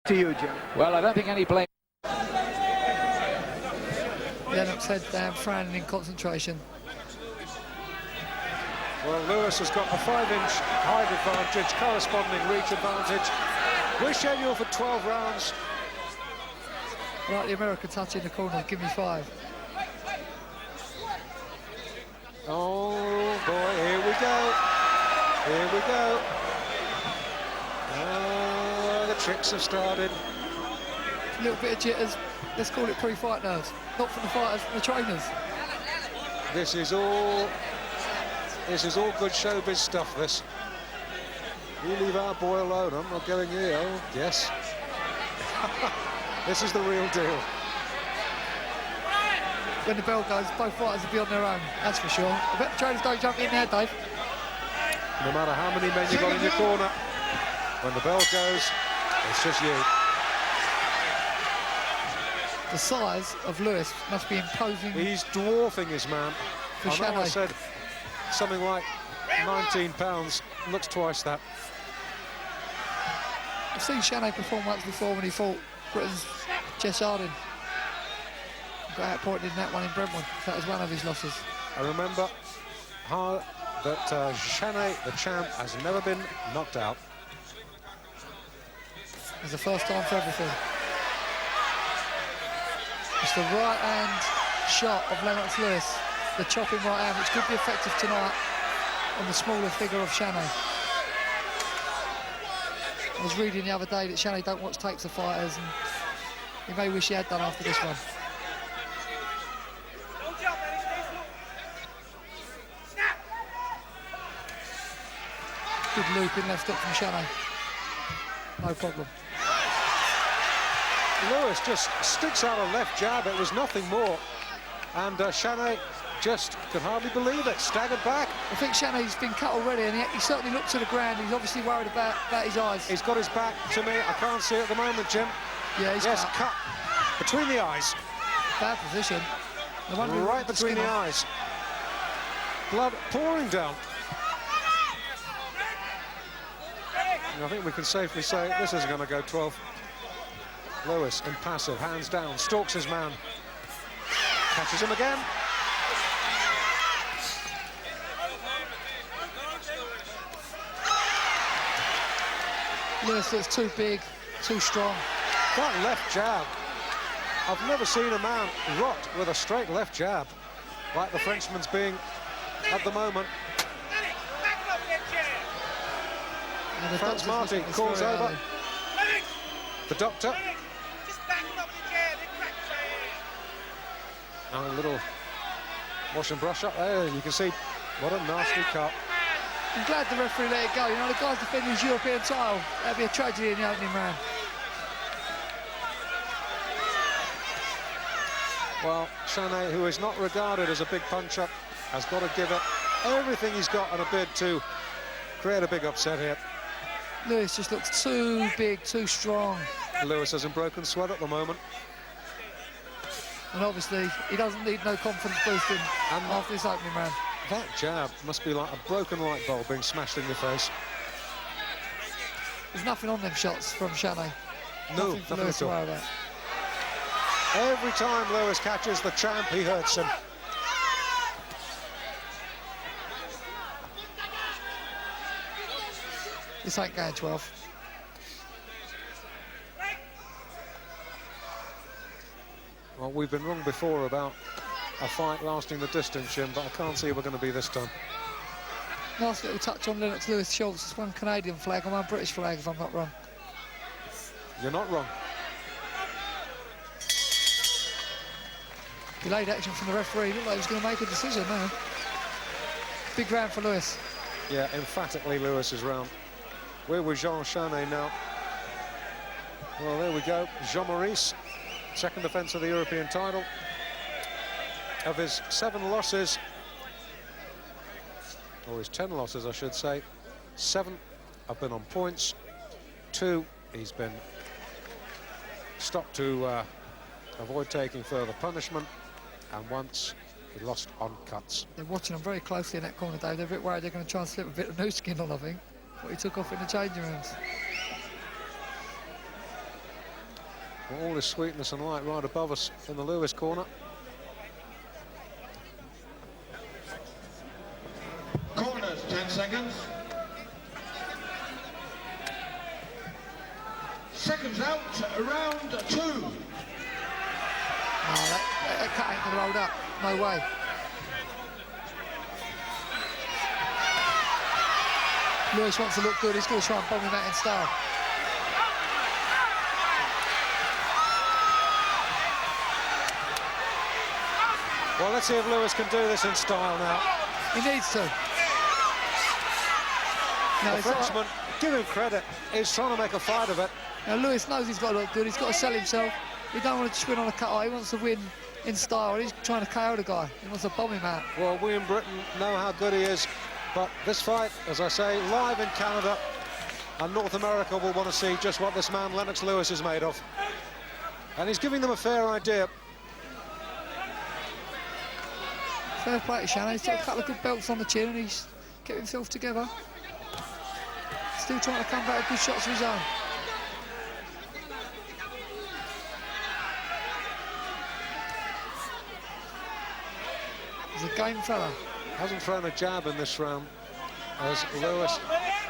To you, Joe. Well, I don't think any blame. Lennox head down, frowning in concentration. Well, Lewis has got a 5-inch height advantage, corresponding reach advantage. We're scheduled for 12 rounds. Like the American touch in the corner, give me 5. Oh boy, here we go. Here we go. The tricks have started. A little bit of jitters. Let's call it pre-fight nerves. Not from the fighters, from the trainers. This is all good showbiz stuff, this. You leave our boy alone, I'm not going here. Oh, yes. This is the real deal. When the bell goes, both fighters will be on their own, that's for sure. I bet the trainers don't jump in there, Dave. No matter how many men you've got in your corner, when the bell goes, it's just you. The size of Lewis must be imposing. He's dwarfing his man. For I know I Chanet. said something like 19 pounds, looks twice that. I've seen Chanet perform once before when he fought Britain's Jess Harding. Got outpointed in that one in Brentwood. That was one of his losses. I remember that Chanet, the champ, has never been knocked out. It's the first time for everything. It's the right-hand shot of Lennox Lewis, the chopping right hand, which could be effective tonight on the smaller figure of Chanet. I was reading the other day that Chanet don't watch tapes of fighters, and he may wish he had done after this one. Good looping left hook from Chanet. No problem. Lewis just sticks out a left jab, it was nothing more. And Chanet just could hardly believe it, staggered back. I think Chanet's been cut already, and he certainly looked to the ground. He's obviously worried about his eyes. He's got his back to me, I can't see it at the moment, Jim. Yeah, he's yes, cut. Between the eyes. Bad position. Right between the eyes. Blood pouring down. And I think we can safely say this isn't going to go 12. Lewis, impassive, hands down, stalks his man. Catches him again. Lewis looks too big, too strong. That left jab. I've never seen a man rot with a straight left jab like the Frenchman's being at the moment. Franz Marty calls over. The doctor. Now a little wash and brush up there. You can see what a nasty cut. I'm glad the referee let it go. You know, the guy's defending his European title. That'd be a tragedy in the opening round. Well, Chanet, who is not regarded as a big puncher, has got to give it everything he's got in a bid to create a big upset here. Lewis just looks too big, too strong. Lewis is in broken sweat at the moment. And obviously, he doesn't need no confidence boosting after this opening round. That jab must be like a broken light bulb being smashed in your face. There's nothing on them shots from Chanet. No, nothing for nothing Lewis at to all. worry about. Every time Lewis catches the champ, he hurts him. This ain't going 12. Well, we've been wrong before about a fight lasting the distance, Jim, but I can't see we're going to be this time. Last little touch on Lennox Lewis Schultz. It's one Canadian flag and one British flag, if I'm not wrong. You're not wrong. Delayed action from the referee. Looked like he was going to make a decision now. Big round for Lewis. Yeah, emphatically Lewis's round. Where was Jean Chanet now? Well, there we go. Jean-Maurice, second defence of the European title. Of his 7 losses, or his 10 losses, I should say, 7 have been on points. 2, he's been stopped to avoid taking further punishment, and once he lost on cuts. They're watching him very closely in that corner, Dave. They're a bit worried they're going to try and slip a bit of new skin on, I think, what he took off in the changing rooms. All this sweetness and light right above us in the Lewis corner. Corners, 10 seconds. Seconds out, round 2. No, that cut ain't gonna hold up. No way. Lewis wants to look good. He's going to try and bomb him out in style. Well, let's see if Lewis can do this in style now. He needs to. No, The Frenchman, give him credit, he's trying to make a fight of it. Now, Lewis knows he's got to look good. He's got to sell himself. He don't want to just win on a cut-eye. He wants to win in style. He's trying to KO the guy. He wants to bomb him out. Well, we in Britain know how good he is, but this fight, as I say, live in Canada, and North America will want to see just what this man Lennox Lewis is made of. And he's giving them a fair idea. Fair play to Chanet. He's got a couple of good belts on the chin and he's kept himself together. Still trying to come back with good shots of his own. He's a game fella. Hasn't thrown a jab in this round as Lewis,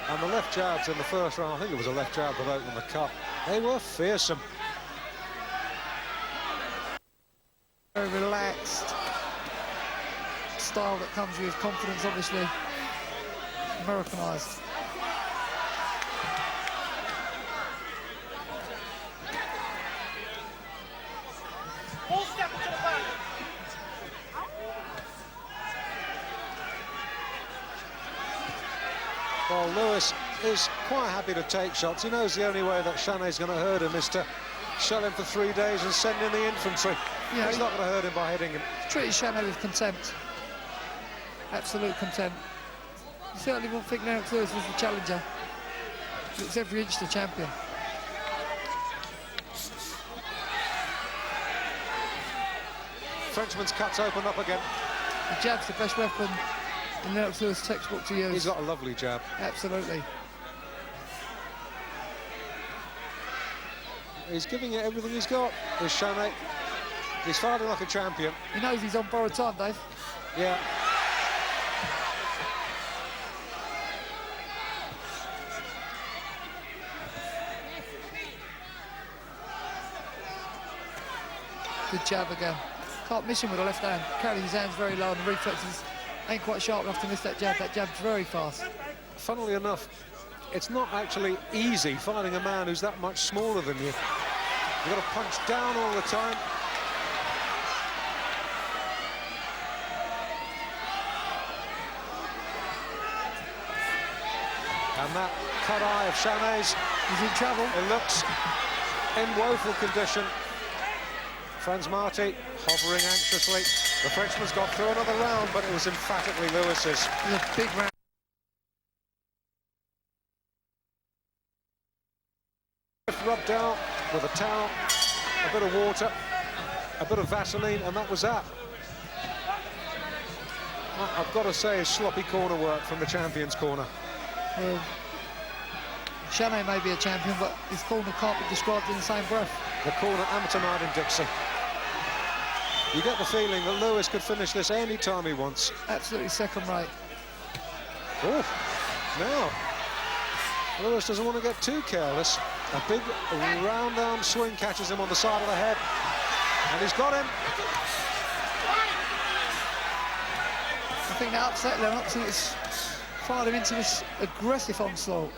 and the left jabs in the first round, I think it was a left jab that opened the cut. They were fearsome. Very relaxed style that comes with confidence, obviously. Americanised. Well, Lewis is quite happy to take shots. He knows the only way that Chanet's going to hurt him is to shell him for 3 days and send in the infantry. Yeah, he's not going to hurt him by hitting him. Treated Chanet with contempt. Absolute contempt. You certainly won't think Lennox Lewis was the challenger. He looks every inch the champion. Frenchman's cuts open up again. The jab's the best weapon in Lennox Lewis' textbook to use. He's got a lovely jab. Absolutely. He's giving it everything he's got, is Chanet. He's fighting like a champion. He knows he's on borrowed time, Dave. Yeah. Good jab again. Can't miss him with the left hand. Carries his hands very low and the reflexes ain't quite sharp enough to miss that jab. That jab's very fast. Funnily enough, it's not actually easy fighting a man who's that much smaller than you. You've got to punch down all the time. And that cut eye of Chanet's, He's in trouble. it looks in woeful condition. Franz Marti hovering anxiously. The Frenchman's got through another round, but it was emphatically Lewis's. It's a big round. Rubbed down with a towel, a bit of water, a bit of Vaseline, and that was that. I've got to say, is sloppy corner work from the champion's corner. Well, Chanet may be a champion, but his corner can't be described in the same breath. The corner amateur night in Dixie. You get the feeling that Lewis could finish this any time he wants. Absolutely second rate. Oh, now Lewis doesn't want to get too careless. A big round arm swing catches him on the side of the head, and he's got him. I think that upset Lennox and it's fired him into this aggressive onslaught.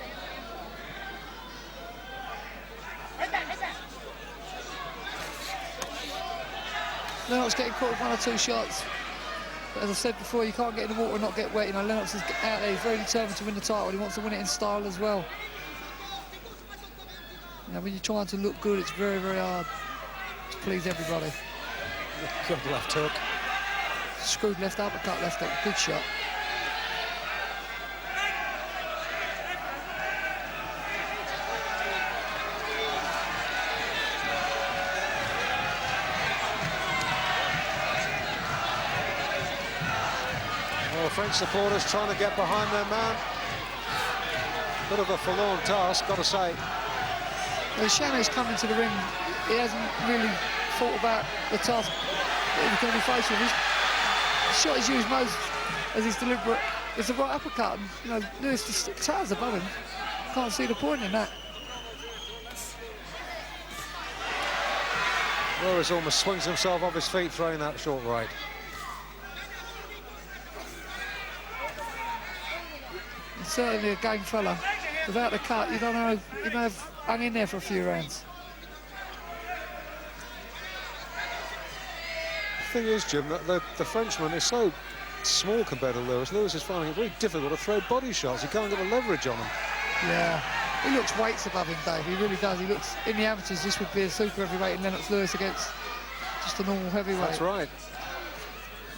Lennox getting caught with 1 or 2 shots. But as I said before, you can't get in the water and not get wet. You know, Lennox is out there. He's very determined to win the title. He wants to win it in style as well. You know, when you're trying to look good, it's very, very hard to please everybody. Good left hook. Screwed left uppercut, left hook. Good shot. Well, French supporters trying to get behind their man. Bit of a forlorn task, got to say. When Chanet's come into the ring, he hasn't really thought about the task that he's going to be faced with. The shot he's used most as he's deliberate is the right uppercut. And, you know, Lewis just towers above him. Can't see the point in that. Lewis almost swings himself off his feet throwing that short right. He's certainly a game fella. Without the cut, you don't know, he may have hung in there for a few rounds. The thing is, Jim, that the Frenchman is so small compared to Lewis. Lewis is finding it very difficult to throw body shots. He can't get the leverage on him. Yeah, he looks weights above him, Dave. He really does. He looks, in the amateurs, this would be a super heavyweight in Lennox Lewis against just a normal heavyweight. That's right.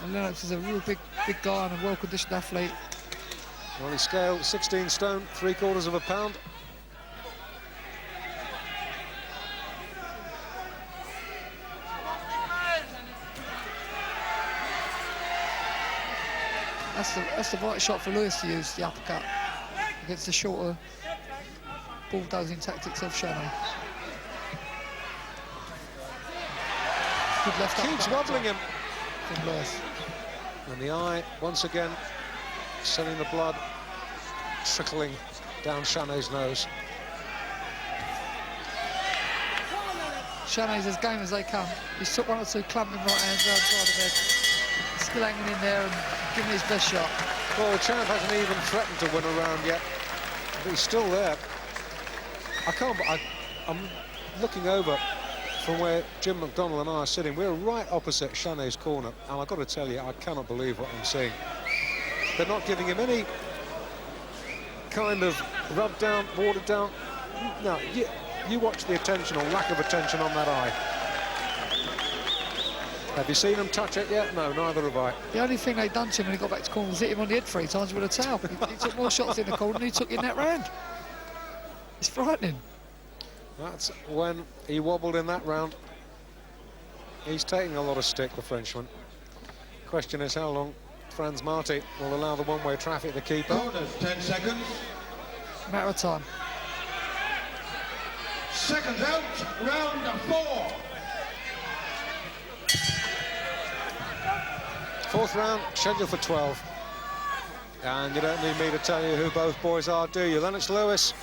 And Lennox is a real big guy and a well-conditioned athlete. Well, he scaled 16 stone, 3/4 of a pound. That's the right shot for Lewis to use, the uppercut, against the shorter bulldozing tactics of Chanet. Good left Keeps uppercut wobbling him. from Lewis. And the eye, once again, sending the blood trickling down Chanet's nose. Chanet's as game as they come. He's took one or two clumping right hands around the side of the head. Still hanging in there and giving his best shot. Well, the champ hasn't even threatened to win a round yet, but he's still there. I'm looking over from where Jim McDonnell and I are sitting. We're right opposite Chanet's corner, and I've got to tell you, I cannot believe what I'm seeing. They're not giving him any kind of rubbed down, watered down. No, you watch the attention or lack of attention on that eye. Have you seen him touch it yet? No, neither have I. The only thing they'd done to him when he got back to corner was hit him on the head 3 times with a towel. He took more shots in the corner than he took in that round. It's frightening. That's when he wobbled in that round. He's taking a lot of stick, the Frenchman. Question is how long Franz Marti will allow the one-way traffic to keep up. Corners, 10 seconds. Matter of time. Seconds out, round 4. Fourth round, scheduled for 12. And you don't need me to tell you who both boys are, do you? Lennox Lewis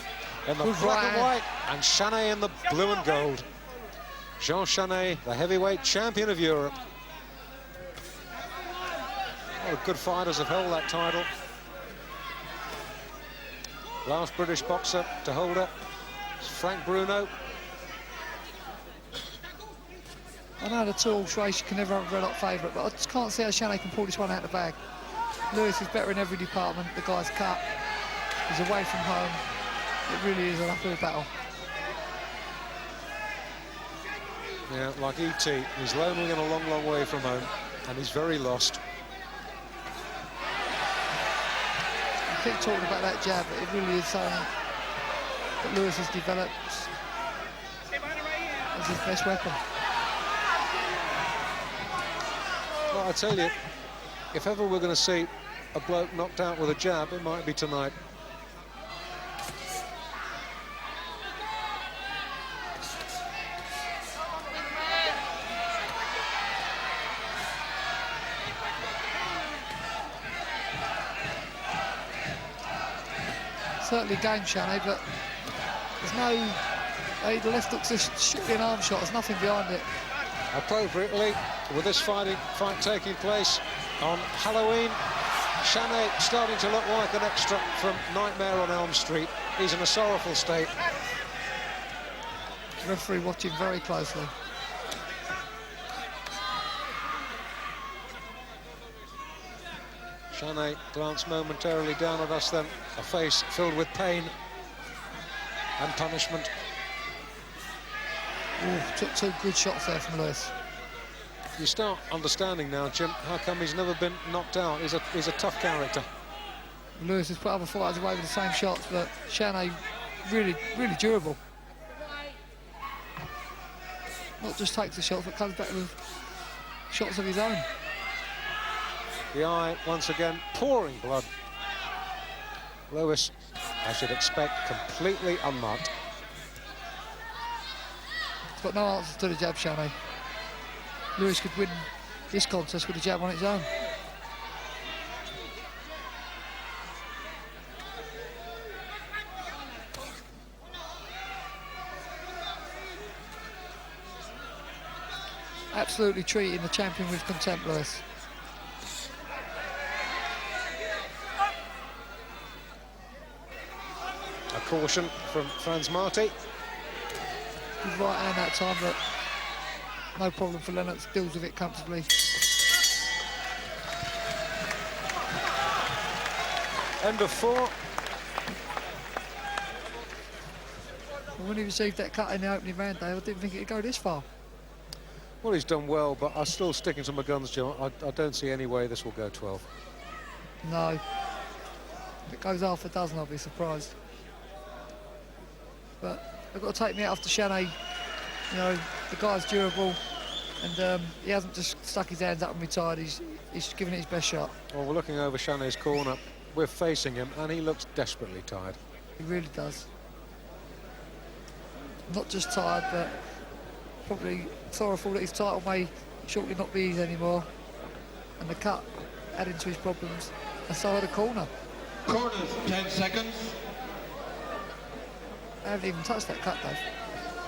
in the black and white, and Chanet in the blue and gold. Jean Chanet, the heavyweight champion of Europe. A lot of good fighters have held that title. Last British boxer to hold it is Frank Bruno. I know the 2-horse race you can never have a red hot favourite, but I just can't see how Chanet can pull this one out of the bag. Lewis is better in every department. The guy's cut. He's away from home. It really is an uphill battle. Yeah, like E.T., he's lonely and a long, long way from home, and he's very lost. I keep talking about that jab, but it really is something that Lewis has developed as his best weapon. Well, I tell you, if ever we're going to see a bloke knocked out with a jab, it might be tonight. Certainly game, Chanet, but there's no... the left hook's just strictly an arm shot, there's nothing behind it. Appropriately, with this fight taking place on Halloween, Chanet starting to look like an extra from Nightmare on Elm Street. He's in a sorrowful state. The referee watching very closely. Chanet glanced momentarily down at us then, a face filled with pain and punishment. Ooh, took 2 good shots there from Lewis. You start understanding now, Jim, how come he's never been knocked out. He's a tough character. Lewis has put other fighters away with the same shots, but Chanet really durable. Not just takes the shots, but comes back with shots of his own. The eye, once again, pouring blood. Lewis, I should expect, completely unmarked. got no answer to the jab, Chanet. Lewis could win this contest with a jab on its own. Absolutely treating the champion with contempt, Lewis. A caution from Franz Marti. His right hand that time, but no problem for Lennox, deals with it comfortably. End of 4. When he received that cut in the opening round, Dave, I didn't think it'd go this far. Well, he's done well, but I'm still sticking to my guns, Jim. I don't see any way this will go 12. No. If it goes half a dozen, I'll be surprised. But I've got to take me out after Chanet. You know, the guy's durable, and he hasn't just stuck his hands up and retired. He's given it his best shot. Well, we're looking over Chanet's corner. We're facing him, and he looks desperately tired. He really does. Not just tired, but probably sorrowful that his title may shortly not be his anymore. And the cut adding to his problems. And so at the corner. Corners, 10 seconds. I haven't even touched that cut, Dave.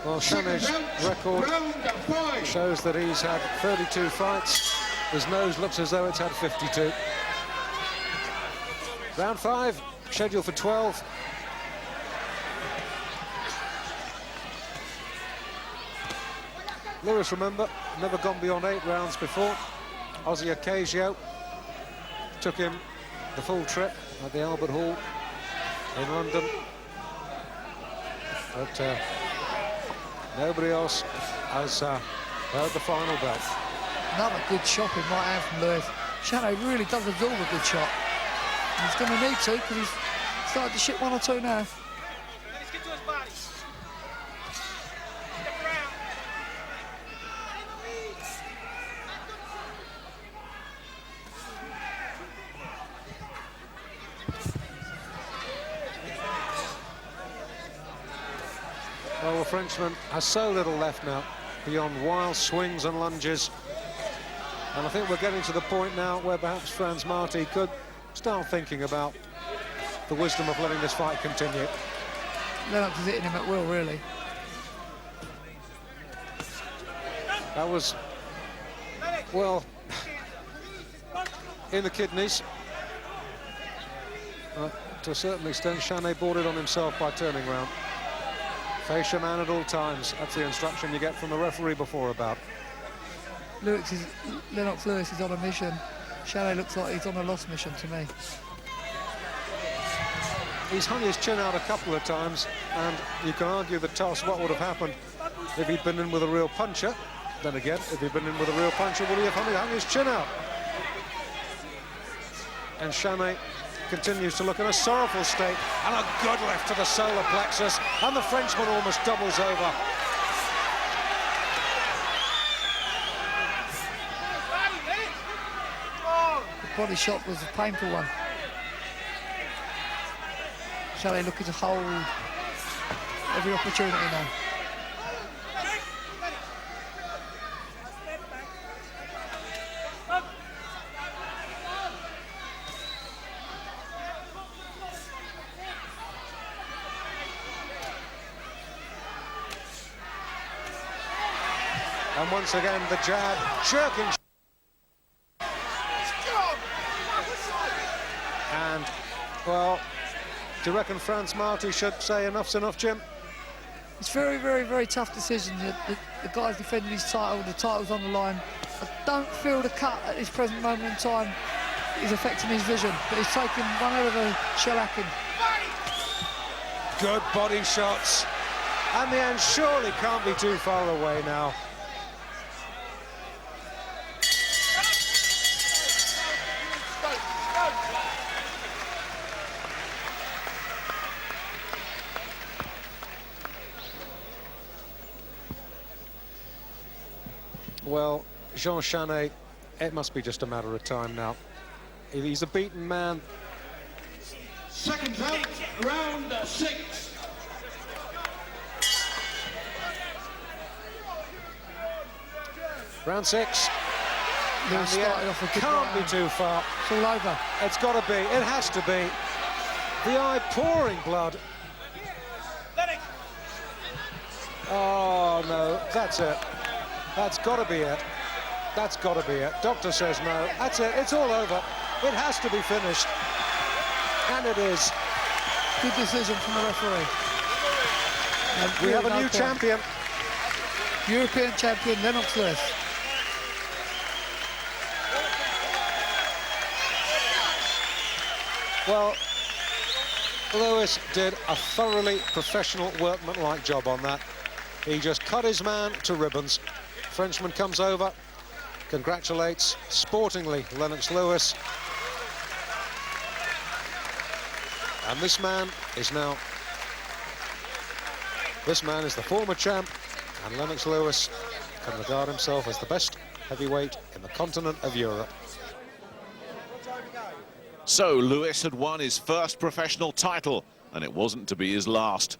Well, Chanet's record Round 5. shows that he's had 32 fights. His nose looks as though it's had 52. Round 5, scheduled for 12. Lewis, remember, never gone beyond 8 rounds before. Ozzy Ocasio took him the full trip at the Albert Hall in London. But nobody else has heard the final bell. Another good chopping right hand from Lewis. Chanet really does absorb a good shot. And he's going to need to, because he's started to ship 1 or 2 now. Let's get to his body. Step around. Well, the Frenchman has so little left now, beyond wild swings and lunges. And I think we're getting to the point now where perhaps Franz Marti could start thinking about the wisdom of letting this fight continue. Lennox is hitting him at will, really. That was, well, in the kidneys. To a certain extent, Chanet brought it on himself by turning round. Face your man at all times. That's the instruction you get from the referee before a bout. Lennox Lewis is on a mission. Chanet looks like he's on a lost mission to me. He's hung his chin out a couple of times, and you can argue the toss, what would have happened if he'd been in with a real puncher. Then again, if he'd been in with a real puncher, would he have hung his chin out? And Chanet continues to look in a sorrowful state, and a good left to the solar plexus, and the Frenchman almost doubles over. The body shot was a painful one. Chanet looking to hold every opportunity now. And once again, the jab, jerking. And, well, do you reckon Franz Marti should say enough's enough, Jim? It's very, very, very tough decision. The guy's defending his title, the title's on the line. I don't feel the cut at this present moment in time is affecting his vision, but he's taken one hell of a shellacking. Good body shots. And the end surely can't be too far away now. Well, Jean Chanet, it must be just a matter of time now. He's a beaten man. Seconds out, round 6. Round 6. Lewis And the started end off a good can't right be hand. too far. It's all over. It's got to be. It has to be. The eye pouring blood. Lennox. Oh, no. That's it. That's got to be it. That's got to be it. Doctor says no. That's it. It's all over. It has to be finished. And it is. Good decision from the referee. And We have really a no new point. champion. European champion Lennox Lewis. Well, Lewis did a thoroughly professional, workmanlike job on that. He just cut his man to ribbons. Frenchman comes over, congratulates sportingly Lennox Lewis. And this man is the former champ, and Lennox Lewis can regard himself as the best heavyweight in the continent of Europe. So Lewis had won his first professional title, and it wasn't to be his last.